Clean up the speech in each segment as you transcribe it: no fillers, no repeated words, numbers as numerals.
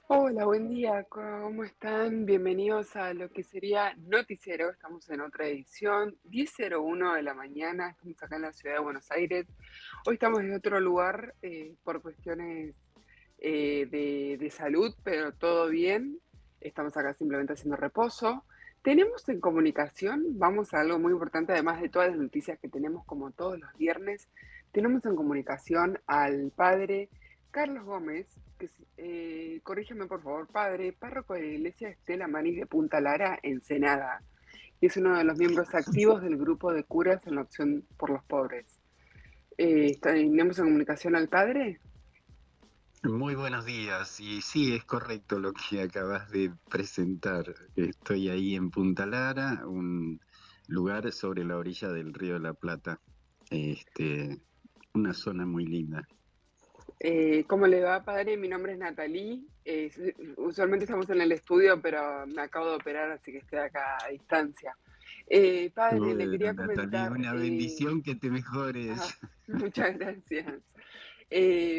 Hola, buen día, ¿cómo están? Bienvenidos a lo que sería Noticiero. Estamos en otra edición, 10:01 de la mañana. Estamos acá en la ciudad de Buenos Aires. Hoy estamos en otro lugar por cuestiones de salud, pero todo bien. Estamos acá simplemente haciendo reposo. Tenemos en comunicación, vamos a algo muy importante, además de todas las noticias que tenemos como todos los viernes, tenemos en comunicación al padre Carlos Gómez, corrígeme por favor, padre, párroco de la iglesia Estela Maris de Punta Lara, Ensenada, y es uno de los miembros activos del grupo de curas en la opción por los pobres. ¿Tenemos en comunicación al padre? Muy buenos días, y sí, es correcto lo que acabas de presentar. Estoy ahí en Punta Lara, un lugar sobre la orilla del Río de la Plata, este, una zona muy linda. ¿Cómo le va, padre? Mi nombre es Natalie. Usualmente estamos en el estudio, pero me acabo de operar, así que estoy acá a distancia. Padre, le Bueno, quería Natalie, comentar. una bendición que te mejores. Muchas gracias.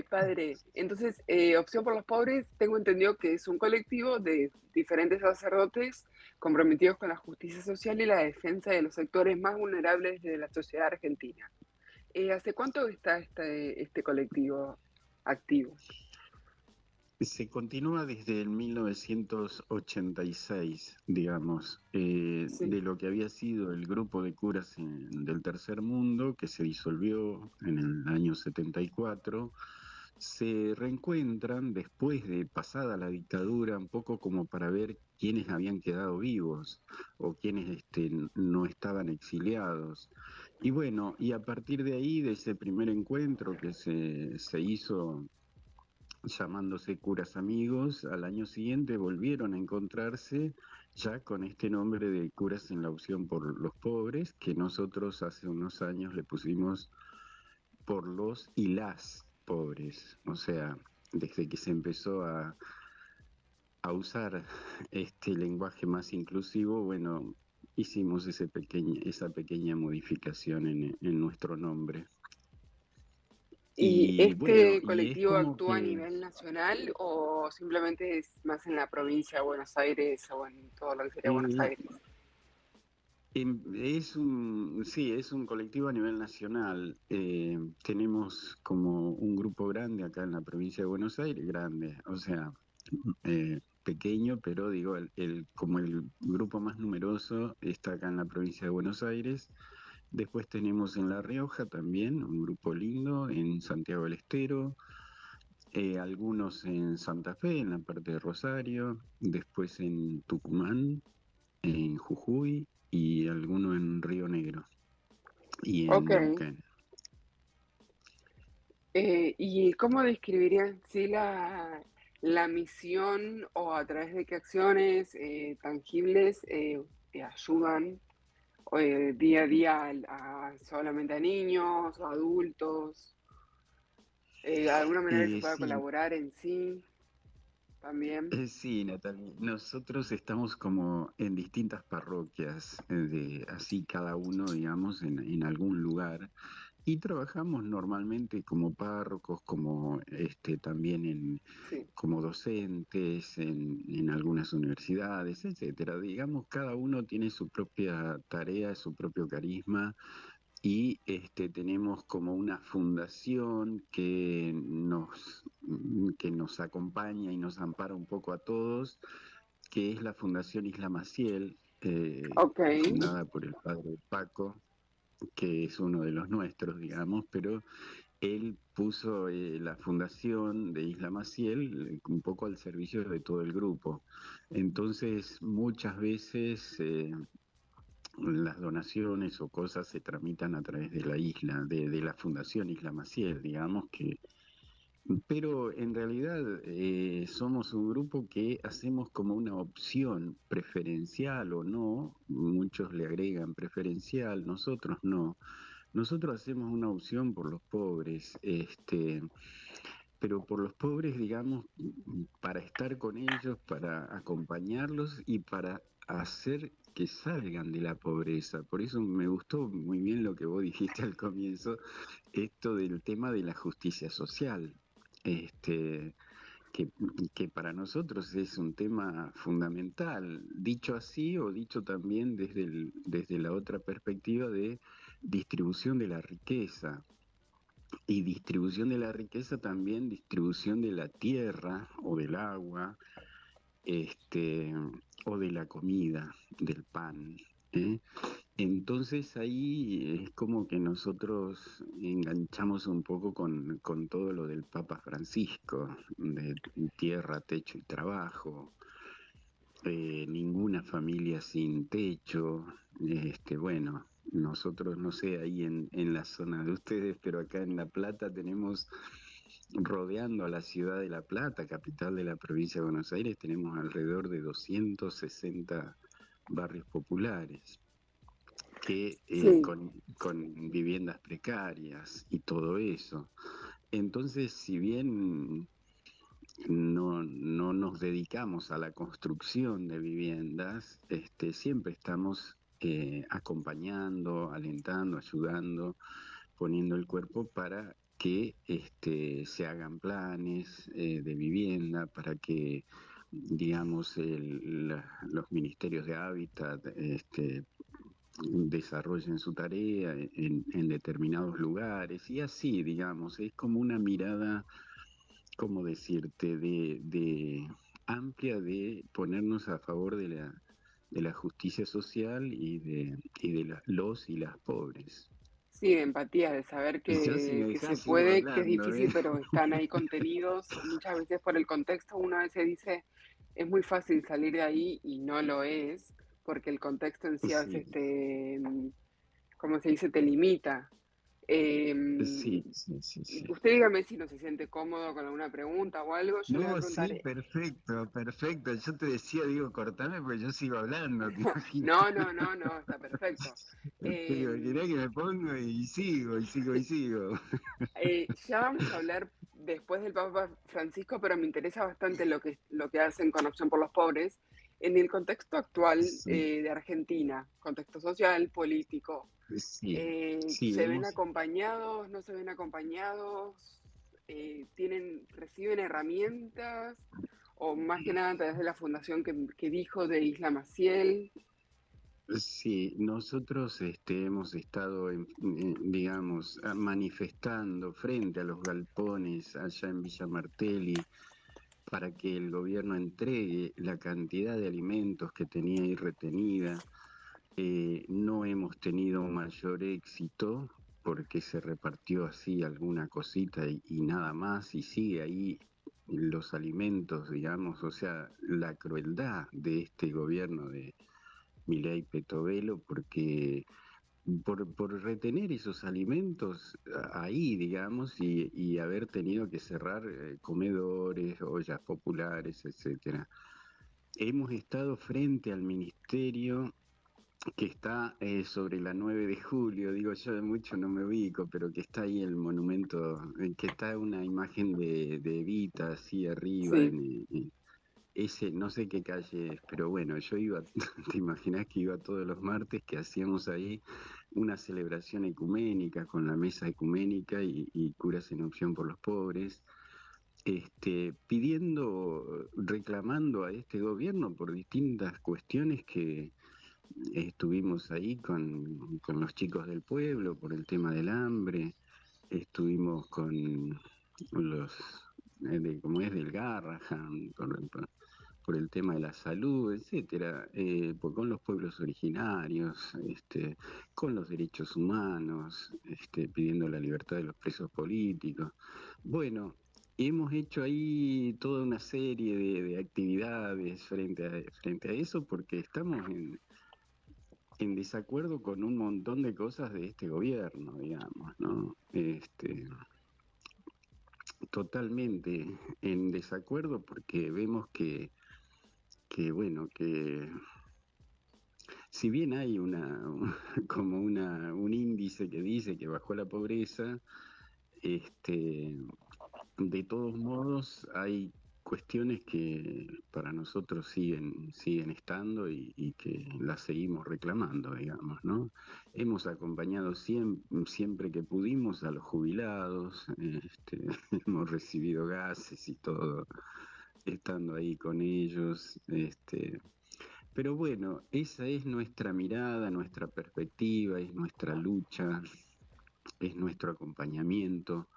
Padre, entonces, Opción por los Pobres, tengo entendido que es un colectivo de diferentes sacerdotes comprometidos con la justicia social y la defensa de los sectores más vulnerables de la sociedad argentina. ¿Hace cuánto está este colectivo activo? Se continúa desde el 1986, digamos, Sí. de lo que había sido el grupo de curas del Tercer Mundo, que se disolvió en el año 74. Se reencuentran después de pasada la dictadura, un poco como para ver quiénes habían quedado vivos o quiénes no estaban exiliados. Y bueno, y a partir de ahí, de ese primer encuentro que se hizo llamándose Curas Amigos, al año siguiente volvieron a encontrarse ya con este nombre de Curas en la opción por los pobres, que nosotros hace unos años le pusimos por los y las pobres. O sea, desde que se empezó a usar este lenguaje más inclusivo, bueno, hicimos esa pequeña modificación en nuestro nombre. ¿Y Y bueno, este y es colectivo como actúa a que nivel nacional o simplemente es más en la provincia de Buenos Aires o en todo lo que sería Buenos eh, Aires? sí, es un colectivo a nivel nacional. Tenemos como un grupo grande acá en la provincia de Buenos Aires, grande, o sea, pequeño, pero digo, como el grupo más numeroso está acá en la provincia de Buenos Aires. Después tenemos en La Rioja también un grupo lindo, en Santiago del Estero, algunos en Santa Fe, en la parte de Rosario, después en Tucumán, en Jujuy y alguno en Río Negro y en Ok. Neuquén. ¿Y cómo describirían sí la misión o a través de qué acciones tangibles ayudan día a día solamente a niños o adultos? ¿De alguna manera que se pueda Sí, colaborar en sí también? sí, Natalia. Nosotros estamos como en distintas parroquias, así cada uno, digamos, en algún lugar. Y trabajamos normalmente como párrocos, como también Sí. como docentes en algunas universidades, etcétera. Digamos, cada uno tiene su propia tarea, su propio carisma, y tenemos como una fundación que nos acompaña y nos ampara un poco a todos, que es la Fundación Isla Maciel, Ok. fundada por el padre Paco, que es uno de los nuestros, digamos, pero él puso la fundación de Isla Maciel un poco al servicio de todo el grupo. Entonces, muchas veces las donaciones o cosas se tramitan a través de la isla, de la Fundación Isla Maciel, digamos que, pero en realidad somos un grupo que hacemos como una opción preferencial o no, muchos le agregan preferencial, nosotros no. Nosotros hacemos una opción por los pobres, pero por los pobres, digamos, para estar con ellos, para acompañarlos y para hacer que salgan de la pobreza. Por eso me gustó muy bien lo que vos dijiste al comienzo, esto del tema de la justicia social. Este, que, que para nosotros es un tema fundamental, dicho así o dicho también desde la otra perspectiva de distribución de la riqueza. Y distribución de la riqueza también, distribución de la tierra o del agua, este, o de la comida, del pan. ¿Eh? Entonces ahí es como que nosotros enganchamos un poco con todo lo del Papa Francisco, de tierra, techo y trabajo, ninguna familia sin techo, bueno, nosotros no sé ahí en la zona de ustedes, pero acá en La Plata tenemos, rodeando a la ciudad de La Plata, capital de la provincia de Buenos Aires, tenemos alrededor de 260 barrios populares que Sí, con viviendas precarias y todo eso. Entonces, si bien no nos dedicamos a la construcción de viviendas, siempre estamos acompañando, alentando, ayudando, poniendo el cuerpo para que se hagan planes de vivienda, para que, digamos, los ministerios de hábitat desarrollen su tarea en determinados lugares y así, digamos, es como una mirada, ¿cómo decirte?, de amplia de ponernos a favor de la justicia social y de los y las pobres. sí, de empatía, de saber Y yo si me que se dejás sigo puede, que es hablando, ¿eh? difícil, pero están ahí contenidos. Muchas veces por el contexto uno a veces dice, es muy fácil salir de ahí y no lo es, porque el contexto en sí a veces Sí, te, ¿cómo se dice?, te limita. Eh, sí. Usted dígame si no se siente cómodo con alguna pregunta o algo, yo le voy a No, preguntar. sí, perfecto, perfecto. Yo te decía, digo, cortame porque yo sigo hablando, ¿te imaginas? No, está perfecto. Te imaginas que me pongo y sigo, y sigo, y sigo. Ya vamos a hablar después del Papa Francisco, pero me interesa bastante lo que hacen con Opción por los Pobres en el contexto actual Sí, de Argentina, contexto social, político. sí, ¿Se ven acompañados, no se ven acompañados? ¿Reciben herramientas? O más que nada a través de la fundación que dijo de Isla Maciel. sí, nosotros hemos estado, digamos, manifestando frente a los galpones allá en Villa Martelli para que el gobierno entregue la cantidad de alimentos que tenía ahí retenida. No hemos tenido mayor éxito porque se repartió así alguna cosita y nada más, y sigue ahí los alimentos, digamos, o sea, la crueldad de este gobierno de Milei Petovelo, porque por retener esos alimentos ahí, digamos, y haber tenido que cerrar comedores, ollas populares, etcétera. Hemos estado frente al ministerio que está sobre la 9 de julio, digo yo de mucho no me ubico, pero que está ahí el monumento, que está una imagen de Evita así arriba, Sí, ese, no sé qué calle es, pero bueno, yo iba, te imaginas que iba todos los martes, que hacíamos ahí una celebración ecuménica con la mesa ecuménica y curas en opción por los pobres, pidiendo, reclamando a este gobierno por distintas cuestiones que estuvimos ahí con los chicos del pueblo por el tema del hambre, estuvimos con los, como es, del Garrahan, por el tema de la salud, etcétera, con los pueblos originarios, con los derechos humanos, pidiendo la libertad de los presos políticos. Bueno, hemos hecho ahí toda una serie de actividades frente a eso porque estamos en desacuerdo con un montón de cosas de este gobierno, digamos, ¿no? Totalmente en desacuerdo porque vemos bueno, que si bien hay como un índice que dice que bajó la pobreza, este, de todos modos hay cuestiones que para nosotros siguen estando y que las seguimos reclamando, digamos, ¿no? Hemos acompañado siempre que pudimos a los jubilados, hemos recibido gases y todo, estando ahí con ellos. Pero bueno, esa es nuestra mirada, nuestra perspectiva, es nuestra lucha, es nuestro acompañamiento,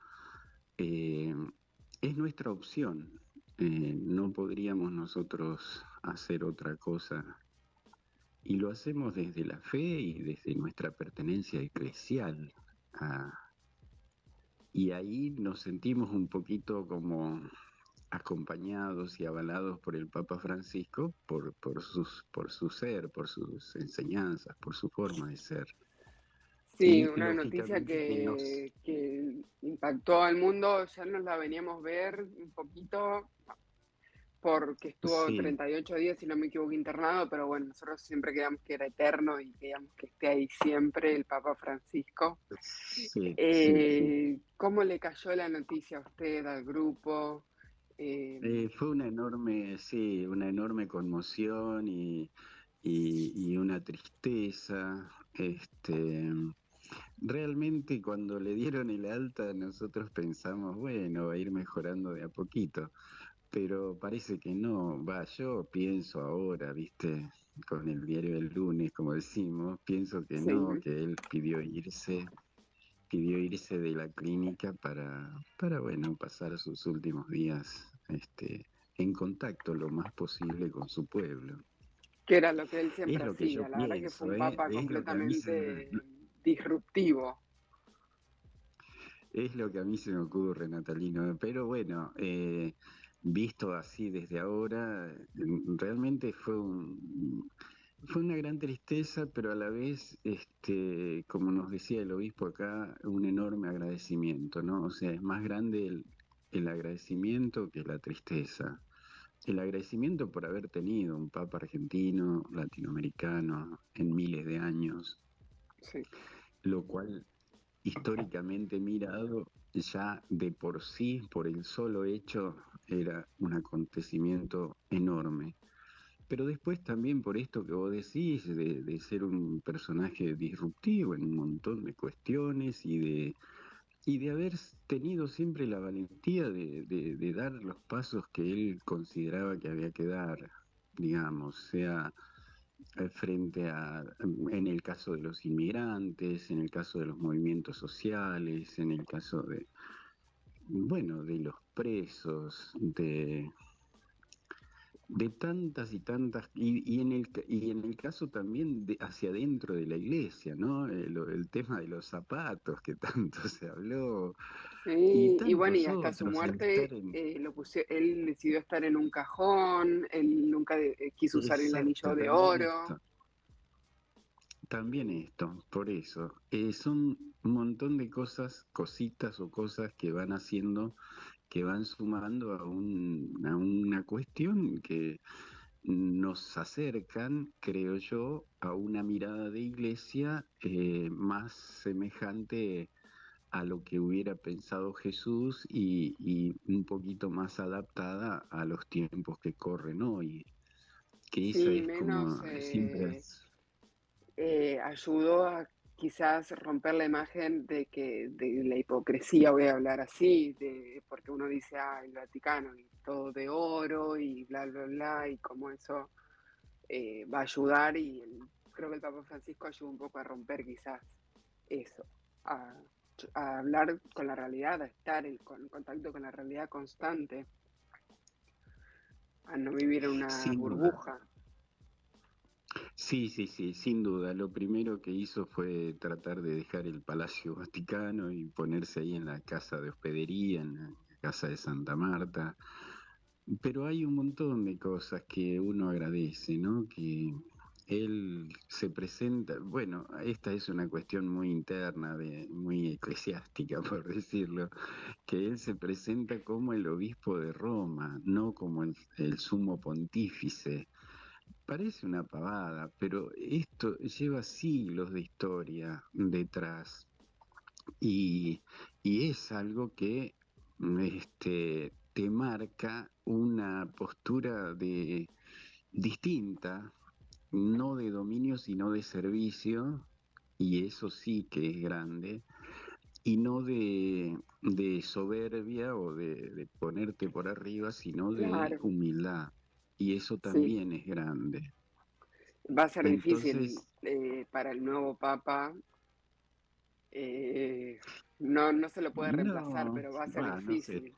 eh, es nuestra opción. No podríamos nosotros hacer otra cosa y lo hacemos desde la fe y desde nuestra pertenencia eclesial. Ah, y ahí nos sentimos un poquito como acompañados y avalados por el Papa Francisco por su ser, por sus enseñanzas, por su forma de ser. Sí, Y una noticia lógicamente que nos... que impactó al mundo, ya nos la veníamos ver un poquito porque estuvo Sí, 38 días, si no me equivoco, internado, pero bueno, nosotros siempre quedamos que era eterno y queríamos que esté ahí siempre el Papa Francisco. sí, sí, sí. ¿Cómo le cayó la noticia a usted, al grupo? Eh, Fue una enorme, sí, una enorme conmoción y una tristeza. Realmente cuando le dieron el alta nosotros pensamos, bueno, va a ir mejorando de a poquito, pero parece que no. Va, yo pienso ahora, viste, con el diario del lunes, como decimos, pienso que no, sí, que él pidió irse de la clínica para bueno, pasar sus últimos días, en contacto lo más posible con su pueblo. que era lo que él Es siempre lo que yo hacía. La verdad que fue pienso, un ¿eh? papa completamente disruptivo. Es lo que a mí se me ocurre, Natalino. Pero bueno, visto así desde ahora, realmente fue una gran tristeza, pero a la vez, como nos decía el obispo acá, un enorme agradecimiento, ¿no? O sea, es más grande el agradecimiento que la tristeza. El agradecimiento por haber tenido un papa argentino, latinoamericano, en miles de años, Sí, lo cual históricamente mirado, ya de por sí, por el solo hecho, era un acontecimiento enorme. Pero después también por esto que vos decís, de ser un personaje disruptivo en un montón de cuestiones y de haber tenido siempre la valentía de dar los pasos que él consideraba que había que dar, digamos, sea frente a, en el caso de los inmigrantes, en el caso de los movimientos sociales, en el caso de, bueno, de los presos, de tantas y tantas, y en el caso también de hacia adentro de la iglesia, ¿no? El tema de los zapatos que tanto se habló, y sí, y bueno, y tantos hasta su otros, el estar muerte él decidió estar en un cajón, él nunca quiso usar el exacto, anillo de también oro. esto. También esto, por eso, son un montón de cosas, cositas o cosas que van haciendo, que van sumando a una cuestión que nos acercan, creo yo, a una mirada de iglesia más semejante a lo que hubiera pensado Jesús y un poquito más adaptada a los tiempos que corren hoy, que esa Sí, es menos como siempre ayudó a quizás romper la imagen de que de la hipocresía, voy a hablar así, de porque uno dice, ah, el Vaticano y todo de oro y bla, bla, bla, y cómo eso va a ayudar y creo que el Papa Francisco ayuda un poco a romper quizás eso, a, a hablar con la realidad, a estar en contacto con la realidad constante, a no vivir en una sin duda. burbuja. Sí, sí, sí, sin duda. Lo primero que hizo fue tratar de dejar el Palacio Vaticano y ponerse ahí en la casa de hospedería, en la casa de Santa Marta. Pero hay un montón de cosas que uno agradece, ¿no? Que él se presenta, bueno, esta es una cuestión muy interna, muy eclesiástica, por decirlo, que él se presenta como el obispo de Roma, no como el sumo pontífice. Parece una pavada, pero esto lleva siglos de historia detrás y, y es algo que te marca una postura distinta, no de dominio, sino de servicio, y eso sí que es grande, y no de soberbia o de ponerte por arriba, sino de claro, humildad. Y eso sí. también es grande. Va a ser difícil Entonces, para el nuevo papa. eh, no, no se lo puede reemplazar, no, pero va a ser va, no sé. difícil.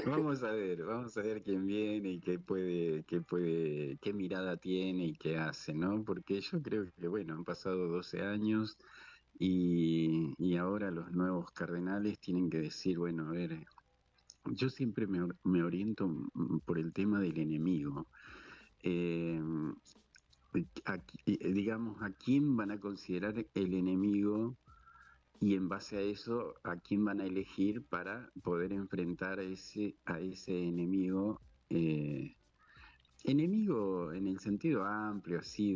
Vamos a ver quién viene y qué mirada tiene y qué hace, ¿no? Porque yo creo que, bueno, han pasado 12 años y ahora los nuevos cardenales tienen que decir, bueno, a ver, yo siempre me oriento por el tema del enemigo. Eh, digamos, ¿a quién van a considerar el enemigo? Y en base a eso, ¿a quién van a elegir para poder enfrentar a ese enemigo? eh, Enemigo en el sentido amplio, así,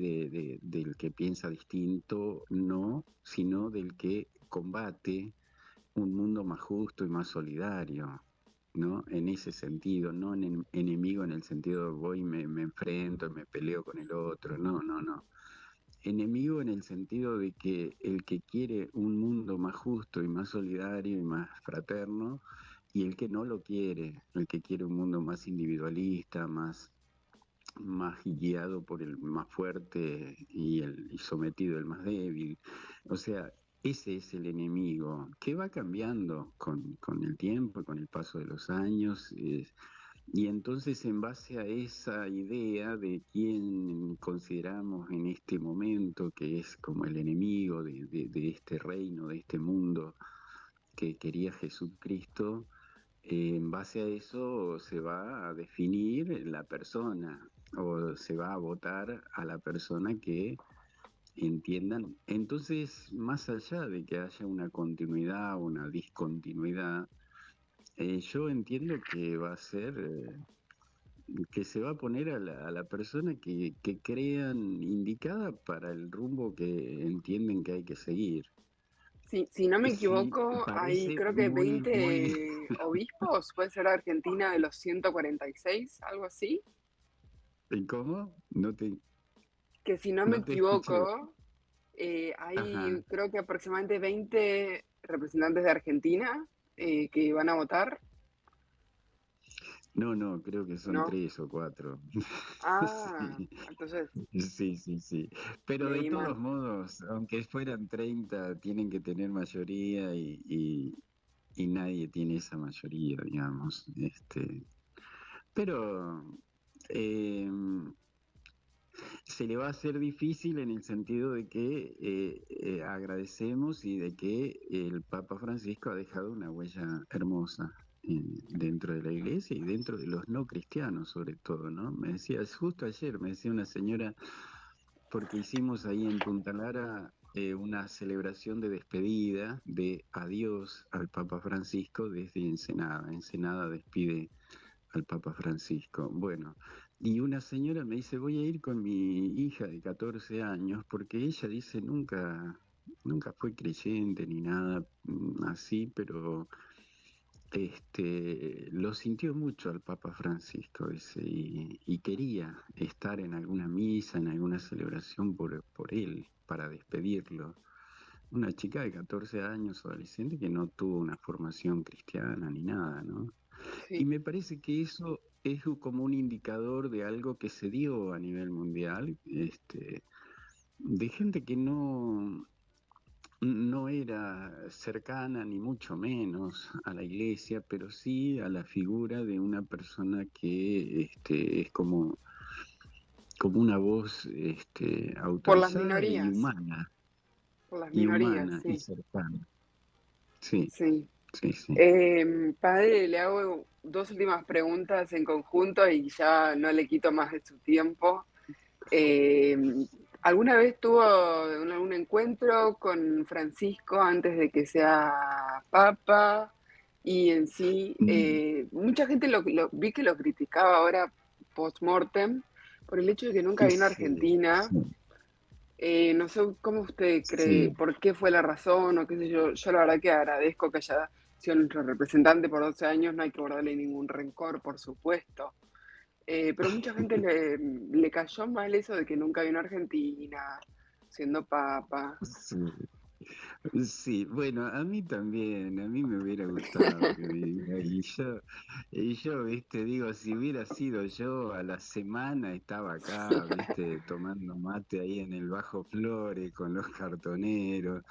del que piensa distinto, no, sino del que combate un mundo más justo y más solidario, ¿no? En ese sentido, no enemigo en el sentido de voy, me enfrento, me peleo con el otro, no, no, no. Enemigo en el sentido de que el que quiere un mundo más justo y más solidario y más fraterno, y el que no lo quiere, el que quiere un mundo más individualista, más guiado por el más fuerte y sometido el más débil. O sea, ese es el enemigo que va cambiando con el tiempo y con el paso de los años. Y entonces en base a esa idea de quién consideramos en este momento que es como el enemigo de este reino, de este mundo que quería Jesucristo, en base a eso se va a definir la persona o se va a votar a la persona que entiendan. Entonces, más allá de que haya una continuidad o una discontinuidad, yo entiendo que va a ser, que se va a poner a la persona que crean indicada para el rumbo que entienden que hay que seguir. Si no me Sí, equivoco, hay parece creo que muy, 20 obispos, puede ser Argentina de los 146, algo así. ¿cómo? Que si no me No te escuché. equivoco, Ajá. hay creo que aproximadamente 20 representantes de Argentina que van a votar, No, no, creo que son ¿no? 3 o 4. Ah, Sí, entonces sí, sí, sí. Pero de leí todos mal. modos, aunque fueran 30, tienen que tener mayoría y nadie tiene esa mayoría, digamos. Pero eh, se le va a hacer difícil en el sentido de que agradecemos y de que el Papa Francisco ha dejado una huella hermosa dentro de la iglesia y dentro de los no cristianos sobre todo, ¿no? Me decía, justo ayer me decía una señora, porque hicimos ahí en Punta Lara una celebración de despedida, de adiós al Papa Francisco desde Ensenada. Ensenada despide al Papa Francisco. Bueno, y una señora me dice, voy a ir con mi hija de 14 años porque ella dice nunca fue creyente ni nada así, pero lo sintió mucho al Papa Francisco dice, y quería estar en alguna misa, en alguna celebración por él, para despedirlo. Una chica de 14 años, adolescente, que no tuvo una formación cristiana ni nada, ¿no? Y Sí. me parece que eso es como un indicador de algo que se dio a nivel mundial, de gente que no era cercana ni mucho menos a la iglesia, pero sí a la figura de una persona que es como una voz Por las autorizada minorías, por las y minorías, humana y sí, cercana. Sí, sí. sí, sí. Padre, le hago dos últimas preguntas en conjunto y ya no le quito más de su tiempo. Eh, ¿Alguna vez tuvo algún encuentro con Francisco antes de que sea papa? Y en sí, Mm, mucha gente vi que lo criticaba ahora post-mortem por el hecho de que nunca vino a sí, Argentina. sí, No sé cómo usted cree, sí. por qué fue la razón o qué sé yo. Yo la verdad que agradezco que haya sido nuestro representante por 12 años, no hay que guardarle ningún rencor, por supuesto. Pero mucha gente le cayó mal eso de que nunca vino a Argentina, siendo papa. Sí. Sí, bueno, a mí también, a mí me hubiera gustado que viniera. Viste, digo, si hubiera sido yo, a la semana estaba acá, viste, tomando mate ahí en el Bajo Flores con los cartoneros,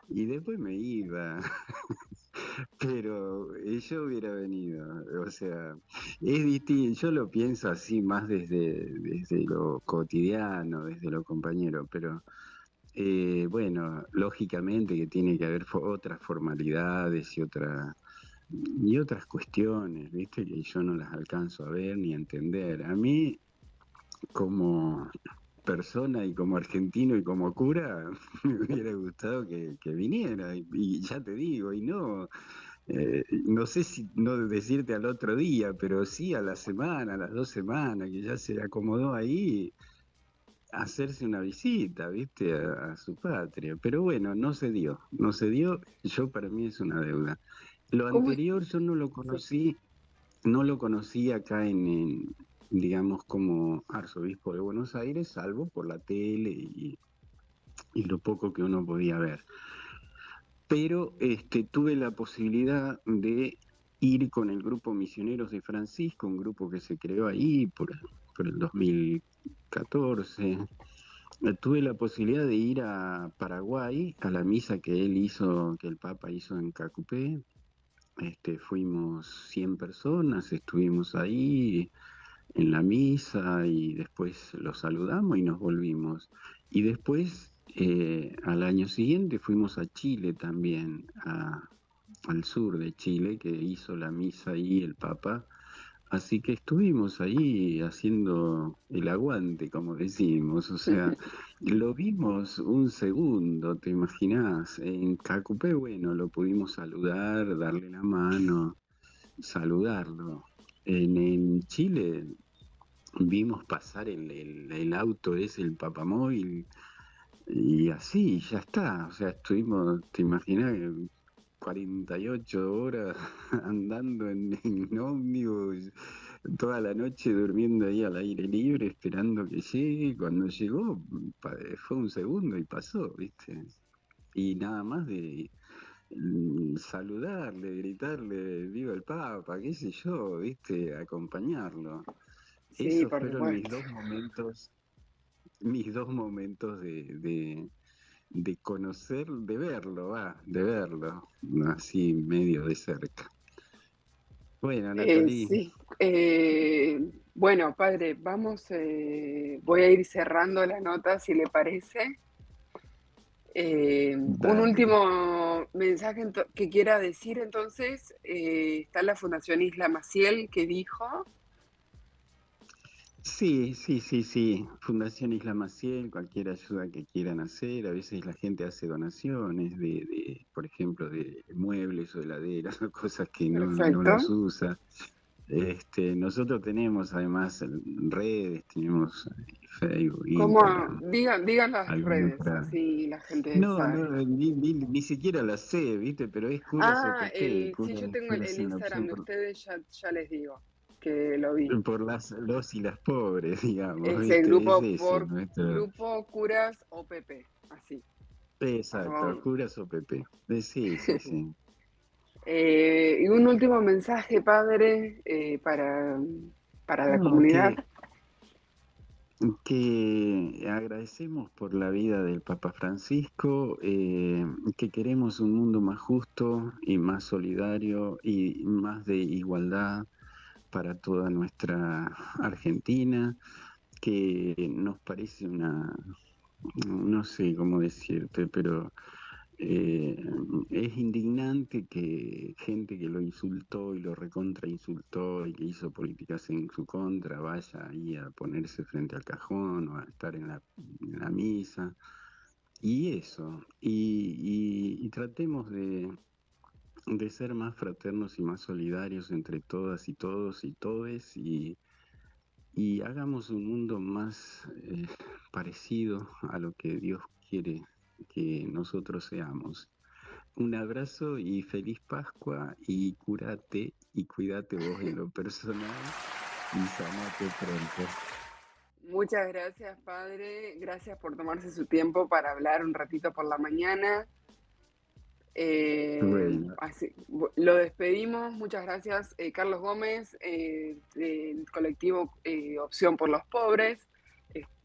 y después me iba. Pero yo hubiera venido, o sea, es distinto, yo lo pienso así más desde lo cotidiano, desde lo compañero, pero bueno, lógicamente que tiene que haber otras formalidades y otras cuestiones, ¿viste? Que yo no las alcanzo a ver ni a entender. A mí, como persona y como argentino y como cura, me hubiera gustado que viniera. Y ya te digo, y no, no sé si no decirte al otro día, pero sí a la semana, a las 2 semanas, que ya se acomodó ahí hacerse una visita, ¿viste? A su patria. Pero bueno, no se dio, no se dio. Yo para mí es una deuda. Lo ¿Cómo es? anterior yo no lo Sí. conocí, no lo conocí acá digamos, como arzobispo de Buenos Aires, salvo por la tele y lo poco que uno podía ver. Pero tuve la posibilidad de ir con el grupo Misioneros de Francisco, un grupo que se creó ahí por el 2014. Tuve la posibilidad de ir a Paraguay a la misa que él hizo, que el Papa hizo en Cacupé. Fuimos 100 personas, estuvimos ahí en la misa y después los saludamos y nos volvimos. Y después, al año siguiente, fuimos a Chile también, al sur de Chile, que hizo la misa ahí el Papa. Así que estuvimos ahí haciendo el aguante, como decimos, o sea, lo vimos un segundo, ¿te imaginás? En Cacupé, bueno, lo pudimos saludar, darle la mano, saludarlo. En Chile vimos pasar el auto ese, el Papamóvil, y así, ya está, o sea, estuvimos, ¿te imaginás? 48 horas andando en ómnibus, toda la noche durmiendo ahí al aire libre, esperando que llegue. Cuando llegó, fue un segundo y pasó, ¿viste? Y nada más de saludarle, gritarle, viva el Papa, qué sé yo, ¿viste? Acompañarlo. Sí, Esos por fueron supuesto. mis dos momentos de conocer, de verlo, de verlo, así medio de cerca. Bueno, Natalie, Sí. Bueno, padre, voy a ir cerrando la nota, si le parece. Un dale. último mensaje que quiera decir, entonces, está la Fundación Isla Maciel que dijo, Sí, sí, sí, sí. Fundación Isla Maciel, cualquier ayuda que quieran hacer. A veces la gente hace donaciones por ejemplo, de muebles o heladeras o cosas que no perfecto, los usa. Nosotros tenemos además redes, tenemos Facebook, ¿cómo? Instagram, Digan las alguna redes, otra. así la gente No, sabe. no, ni siquiera la sé, ¿viste? Pero es Curas Ah, OPP, sí, yo tengo Curas el en Instagram opción de ustedes, ya les digo que lo vi. por los y las pobres, digamos, Ese ¿viste? Es grupo ese por nuestro. Grupo Curas OPP, así. Exacto, arroba. Curas OPP. Sí, sí, sí. Y un último mensaje, padre, para la No, comunidad. que agradecemos por la vida del Papa Francisco, que queremos un mundo más justo y más solidario y más de igualdad para toda nuestra Argentina, que nos parece no sé cómo decirte, pero eh, es indignante que gente que lo insultó y lo recontra insultó y que hizo políticas en su contra vaya ahí a ponerse frente al cajón o a estar en la misa. Y eso, y tratemos de ser más fraternos y más solidarios entre todas y todos y todes y hagamos un mundo más parecido a lo que Dios quiere que nosotros seamos. Un abrazo y feliz Pascua y curate y cuídate vos en lo personal y sanate pronto. Muchas gracias, padre. Gracias por tomarse su tiempo para hablar un ratito por la mañana. Bueno, Lo despedimos, muchas gracias, Carlos Gómez, del colectivo Opción por los Pobres.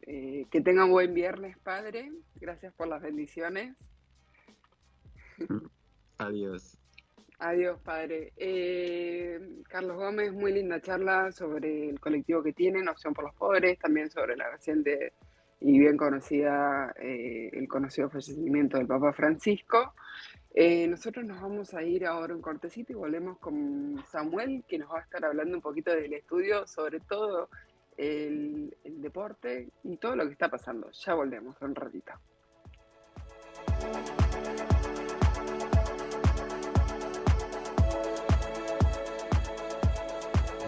Que tengan buen viernes, padre. Gracias por las bendiciones. adiós. Adiós, padre. Carlos Gómez, muy linda charla sobre el colectivo que tienen, Opción por los Pobres, también sobre la reciente y bien conocida, el conocido fallecimiento del Papa Francisco. Nosotros nos vamos a ir ahora un cortecito y volvemos con Samuel, que nos va a estar hablando un poquito del estudio, sobre todo el deporte y todo lo que está pasando. Ya volvemos en un ratito.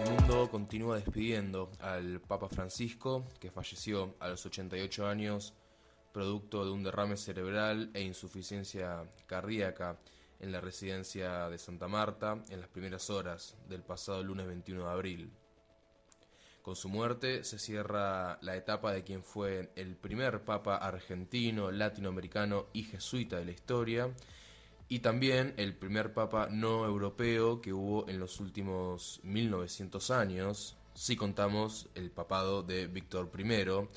El mundo continúa despidiendo al Papa Francisco, que falleció a los 88 años, producto de un derrame cerebral e insuficiencia cardíaca en la residencia de Santa Marta en las primeras horas del pasado lunes 21 de abril. Con su muerte se cierra la etapa de quien fue el primer papa argentino, latinoamericano y jesuita de la historia, y también el primer papa no europeo que hubo en los últimos 1900 años, si contamos el papado de Víctor I,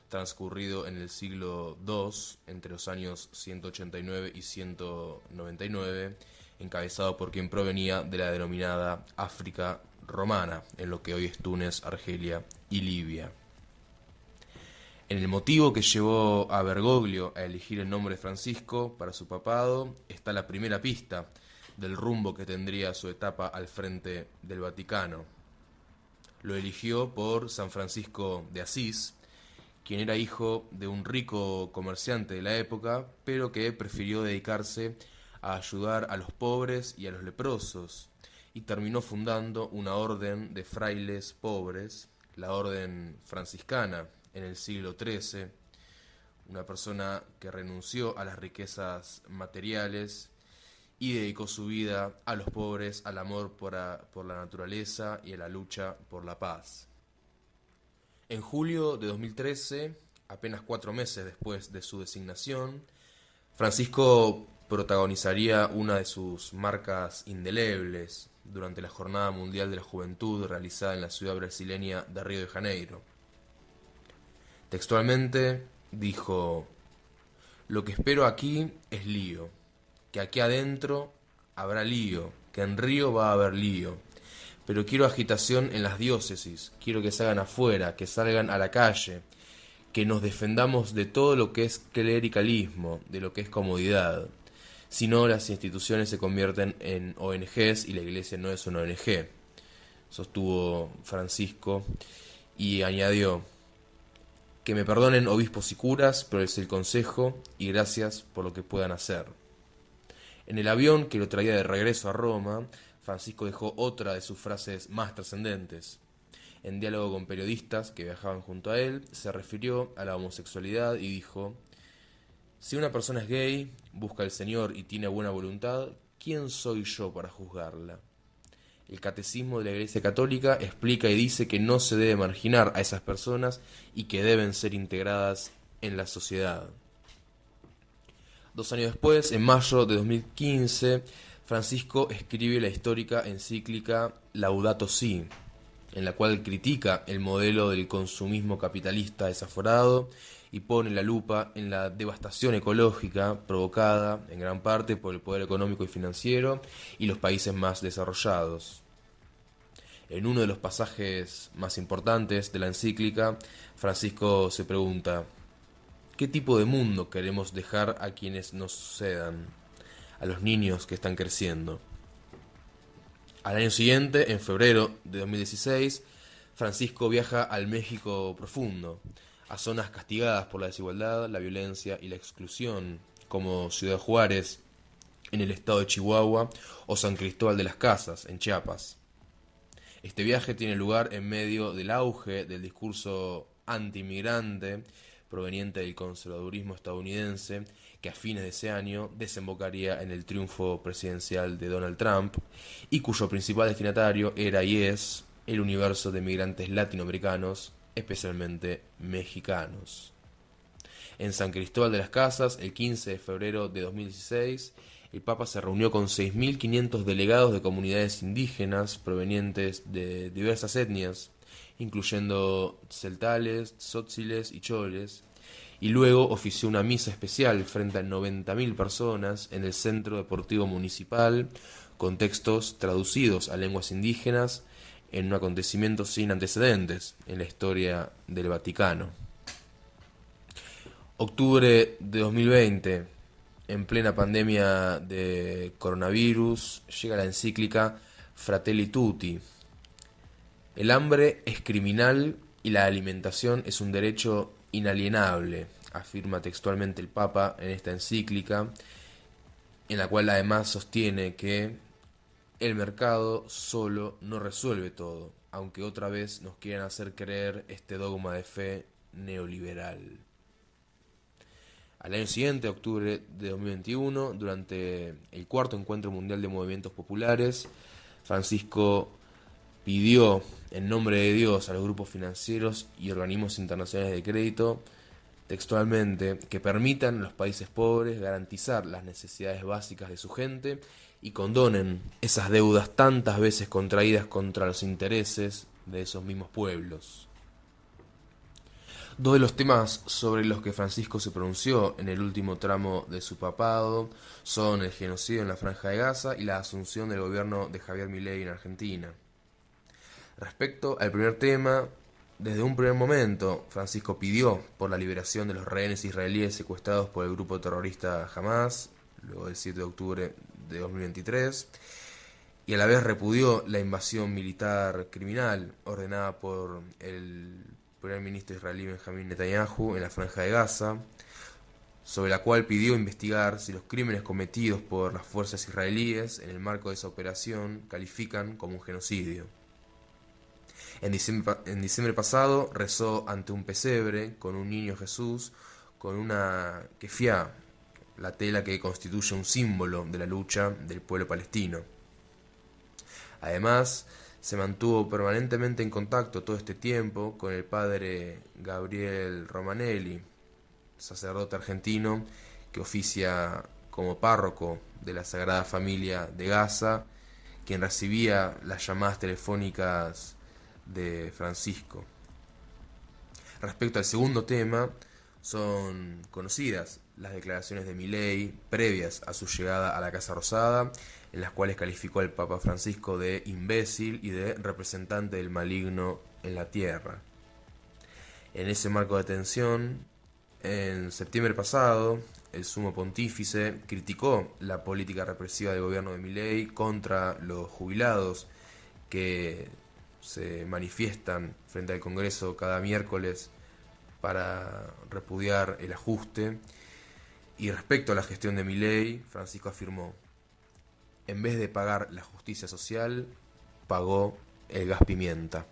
transcurrido en el siglo II, entre los años 189 y 199, encabezado por quien provenía de la denominada África romana, en lo que hoy es Túnez, Argelia y Libia. En el motivo que llevó a Bergoglio a elegir el nombre Francisco para su papado está la primera pista del rumbo que tendría su etapa al frente del Vaticano. Lo eligió por San Francisco de Asís, quien era hijo de un rico comerciante de la época, pero que prefirió dedicarse a ayudar a los pobres y a los leprosos, y terminó fundando una orden de frailes pobres, la orden franciscana, en el siglo XIII, una persona que renunció a las riquezas materiales y dedicó su vida a los pobres, al amor por la naturaleza y a la lucha por la paz. En julio de 2013, apenas 4 meses después de su designación, Francisco protagonizaría una de sus marcas indelebles durante la Jornada Mundial de la Juventud realizada en la ciudad brasileña de Río de Janeiro. Textualmente dijo: "Lo que espero aquí es lío, que aquí adentro habrá lío, que en Río va a haber lío, pero quiero agitación en las diócesis, quiero que salgan afuera, que salgan a la calle, que nos defendamos de todo lo que es clericalismo, de lo que es comodidad. Si no, las instituciones se convierten en ONGs y la iglesia no es una ONG", sostuvo Francisco y añadió: "Que me perdonen obispos y curas, pero es el consejo y gracias por lo que puedan hacer". En el avión que lo traía de regreso a Roma, Francisco dejó otra de sus frases más trascendentes. En diálogo con periodistas que viajaban junto a él, se refirió a la homosexualidad y dijo: "Si una persona es gay, busca al Señor y tiene buena voluntad, ¿quién soy yo para juzgarla?". El Catecismo de la Iglesia Católica explica y dice que no se debe marginar a esas personas y que deben ser integradas en la sociedad. 2 años después, en mayo de 2015, Francisco escribe la histórica encíclica Laudato Si, en la cual critica el modelo del consumismo capitalista desaforado y pone la lupa en la devastación ecológica provocada en gran parte por el poder económico y financiero y los países más desarrollados. En uno de los pasajes más importantes de la encíclica, Francisco se pregunta: ¿qué tipo de mundo queremos dejar a quienes nos sucedan, a los niños que están creciendo? Al año siguiente, en febrero de 2016, Francisco viaja al México profundo, a zonas castigadas por la desigualdad, la violencia y la exclusión, como Ciudad Juárez, en el estado de Chihuahua, o San Cristóbal de las Casas, en Chiapas. Este viaje tiene lugar en medio del auge del discurso anti-inmigrante proveniente del conservadurismo estadounidense, que a fines de ese año desembocaría en el triunfo presidencial de Donald Trump, y cuyo principal destinatario era y es el universo de migrantes latinoamericanos, especialmente mexicanos. En San Cristóbal de las Casas, el 15 de febrero de 2016, el Papa se reunió con 6.500 delegados de comunidades indígenas provenientes de diversas etnias, incluyendo celtales, tzotziles y choles, y luego ofició una misa especial frente a 90.000 personas en el Centro Deportivo Municipal, con textos traducidos a lenguas indígenas, en un acontecimiento sin antecedentes en la historia del Vaticano. Octubre de 2020, en plena pandemia de coronavirus, llega la encíclica Fratelli Tutti. El hambre es criminal y la alimentación es un derecho inalienable, afirma textualmente el Papa en esta encíclica, en la cual además sostiene que el mercado solo no resuelve todo, aunque otra vez nos quieran hacer creer este dogma de fe neoliberal. Al año siguiente, octubre de 2021, durante el cuarto encuentro mundial de movimientos populares, Francisco pidió en nombre de Dios a los grupos financieros y organismos internacionales de crédito, textualmente, que permitan a los países pobres garantizar las necesidades básicas de su gente y condonen esas deudas tantas veces contraídas contra los intereses de esos mismos pueblos. Dos de los temas sobre los que Francisco se pronunció en el último tramo de su papado son el genocidio en la Franja de Gaza y la asunción del gobierno de Javier Milei en Argentina. Respecto al primer tema, desde un primer momento, Francisco pidió por la liberación de los rehenes israelíes secuestrados por el grupo terrorista Hamas, luego del 7 de octubre de 2023, y a la vez repudió la invasión militar criminal ordenada por el primer ministro israelí Benjamin Netanyahu en la Franja de Gaza, sobre la cual pidió investigar si los crímenes cometidos por las fuerzas israelíes en el marco de esa operación califican como un genocidio. En diciembre pasado rezó ante un pesebre con un niño Jesús con una kefia, la tela que constituye un símbolo de la lucha del pueblo palestino. Además, se mantuvo permanentemente en contacto todo este tiempo con el padre Gabriel Romanelli, sacerdote argentino que oficia como párroco de la Sagrada Familia de Gaza, quien recibía las llamadas telefónicas de Francisco. Respecto al segundo tema, son conocidas las declaraciones de Milei previas a su llegada a la Casa Rosada, en las cuales calificó al Papa Francisco de imbécil y de representante del maligno en la tierra. En ese marco de tensión, en septiembre pasado, el sumo pontífice criticó la política represiva del gobierno de Milei contra los jubilados que se manifiestan frente al Congreso cada miércoles para repudiar el ajuste. Y respecto a la gestión de Milei, Francisco afirmó: en vez de pagar la justicia social, pagó el gas pimienta.